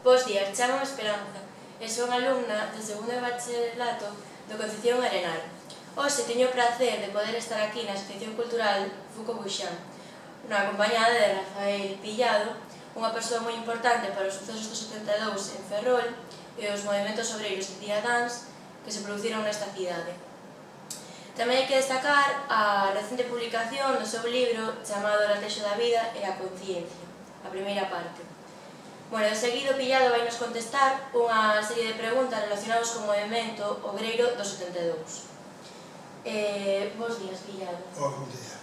Bos días, chamo Esperanza e son alumna do segundo de bacharelato do Concepción Arenal. Hoxe teño o prazer de poder estar aquí na Asociación Cultural Foucault Buxán, acompañada de Rafael Pillado, unha persoa moi importante para os sucesos do 72 en Ferrol e os movimentos obreiros e cidadáns que se produciron nesta cidade. Tamén hai que destacar a recente publicación do seu libro chamado O latexo da vida e a conciencia, a primeira parte. Bueno, de seguido, Pillado vai nos contestar unha serie de preguntas relacionadas co movimento obreiro do 72. Bos días, Pillado. Hola, bom día.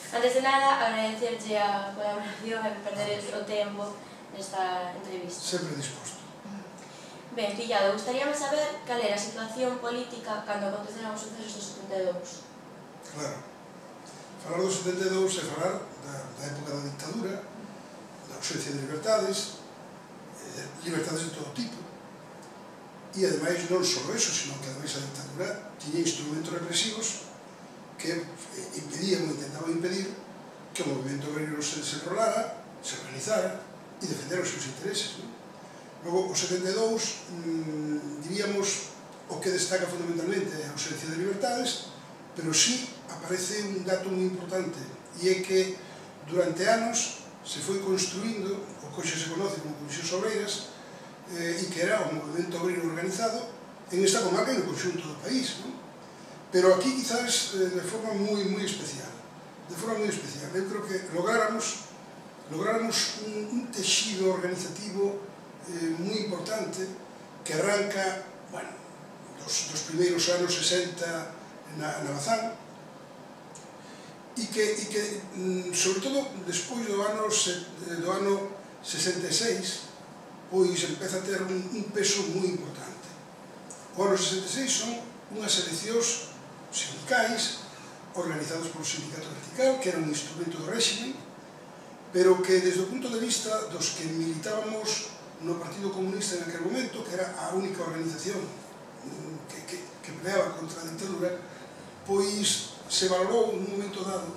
Antes de nada, agradecerlle a colaboración e perder o tempo nesta entrevista. Sempre disposto. Ben, Pillado, gustaríame saber cal era a situación política cando aconteceron os sucesos do 72. Claro. Falar do 72 é falar da época da dictadura, da ausencia de libertades de todo tipo. E, ademais, non só eso, sino que, ademais, a dictadura tiña instrumentos represivos que impedían ou intentaban impedir que o movimento obrero se enrolara, se organizara e defendera os seus intereses. Logo, o 72, diríamos, o que destaca fundamentalmente é a ausencia de libertades, pero sí aparece un dato moi importante, e é que durante anos se foi construindo o que hoxe se conoce como Comisións Obreiras e que era o movimento obreiro organizado en esta comarca e no conxunto do país. Pero aquí quizás de forma moi especial. De forma moi especial. Eu creo que lográramos un texido organizativo moi importante que arranca dos primeiros anos 60 na Bazán e que, sobre todo, despois do ano 66, pois empeza a ter un peso moi importante. O ano 66 son unhas eleccións sindicais organizados polo Sindicato Vertical, que era un instrumento do réximen, pero que, desde o punto de vista dos que militábamos no Partido Comunista en aquel momento, que era a única organización que peleaba contra a dictadura, pois se valorou un momento dado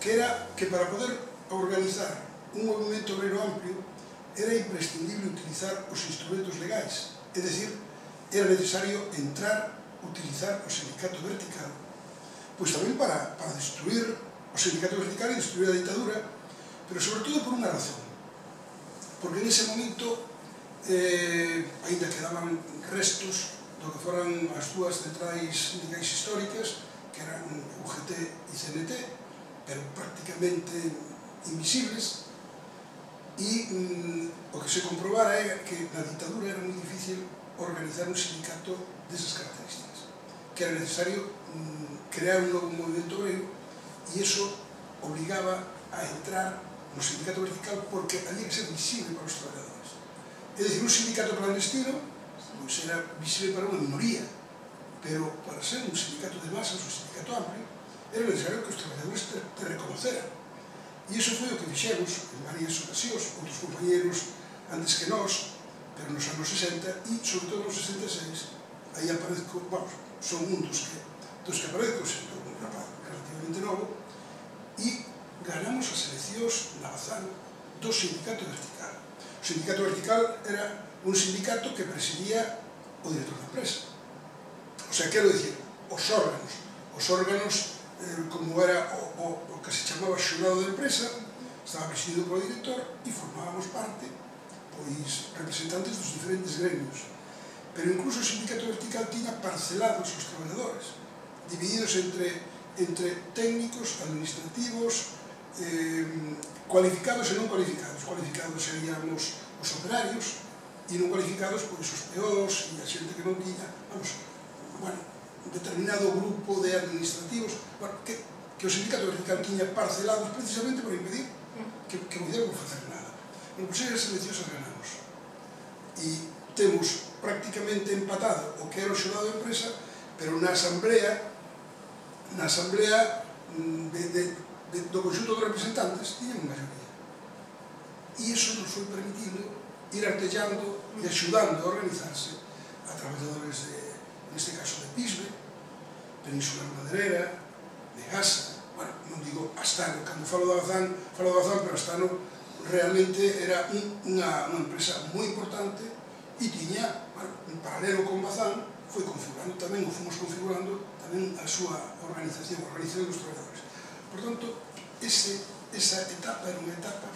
que era que para poder organizar un movimento obrero amplio era imprescindible utilizar os instrumentos legais, é dicir, era necesario utilizar o Sindicato Vertical, pois tamén para destruir o Sindicato Vertical e destruir a dictadura, pero sobre todo por unha razón, porque nese momento ainda quedaban restos do que foran as dúas centrais sindicais históricas, que eran UGT e CNT, pero prácticamente invisibles, e o que se comprobara é que na dictadura era moi difícil organizar un sindicato desas características, que era necesario crear un novo movimento obrero, e iso obligaba a entrar no Sindicato Vertical porque había que ser visible para os traballadores. É dicir, un sindicato clandestino pois era visible para unha minoría, pero para ser un sindicato de masas, un sindicato amplio, era necesario que os traballadores te reconoceran. E iso foi o que fixemos en varias ocasións, outros compañeros antes que nós, pero nos anos 60 e, sobre todo, nos 66, aí aparezco, son un dos que aparezco, sendo un rapaz relativamente novo, e ganamos as eleccións na Bazán do Sindicato Vertical. O Sindicato Vertical era un sindicato que presidía o director da empresa. O sea, quero dicir, os órganos, como era o que se chamaba xurado da empresa, estaba presidido polo director e formábamos parte, pois, representantes dos diferentes gremios. Pero incluso o Sindicato Vertical tiña parcelados os traballadores, divididos entre técnicos, administrativos, cualificados e non cualificados. Cualificados seríamos os operarios e non cualificados, pois, os peós e a xente que non tiña, un determinado grupo de administrativos, que o Sindicato Vertical tiña parcelados precisamente para impedir que pudiéramos facer nada. Pois as eleccións as ganamos. E temos prácticamente empatado o que era o xurado da empresa, pero na asamblea do conxunto de representantes tiñan maioría. E iso nos foi permitindo ir artellando e axudando a organizarse a traballadores neste caso de Pisbe, Península Madereira, de Gasa, non digo Astano, cando falo da Bazán, pero Astano realmente era unha empresa moi importante e tiña, en paralelo con Bazán, foi configurando tamén, ou fomos configurando tamén a súa organización, a organización dos traballadores. Por tanto, esa etapa era unha etapa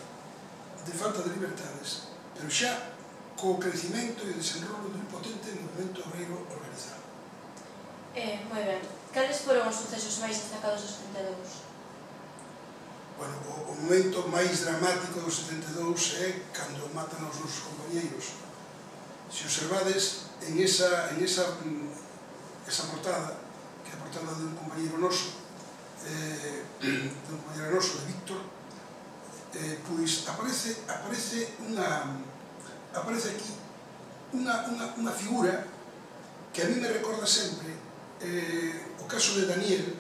de falta de libertades, pero xa co crecimento e o desenrolo dun potente movimento obreiro organizado. Moi ben. Cales foron os sucesos máis destacados dos 72? Bueno, o momento máis dramático dos 72 é cando matan aos nosos compañeiros. Se observades, en esa portada, que é a portada dun compañeiro noso, de Víctor, pois aparece aquí unha figura que a mí me recorda sempre o caso de Daniel.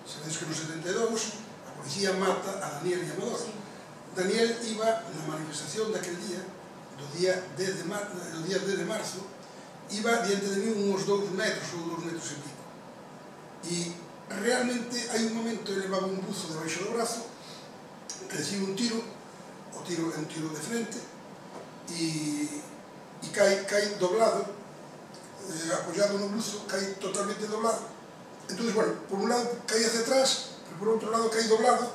Sabedes que no 72 a policía mata a Daniel e Amador. Daniel iba na manifestación daquel día, do día 10 de marzo, iba diante de mí uns 2 metros ou 2 metros e pico. E realmente hai un momento, ele levaba un buzo debaixo do brazo, recibe un tiro, o tiro é un tiro de frente, e cae doblado, apoyado no buzo, cae totalmente doblado. Entón, bueno, por un lado cae hacia atrás, pero por outro lado cae doblado,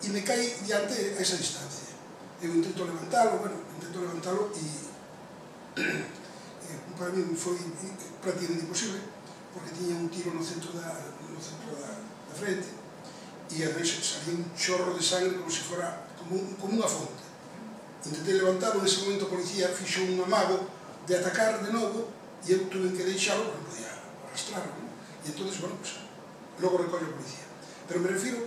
e me cae diante a esa distancia. Eu intento levantalo, e para mí foi prácticamente imposible, porque tiña un tiro no centro da frente, e a vez salía un chorro de sangre como se fora como unha fonte. Intentei levantalo, nese momento a policía fixo un amago de atacar de novo, e eu tuve que deixalo, porque non podía arrastrarlo, e entón, bueno, logo recolle a policía. Pero me refiro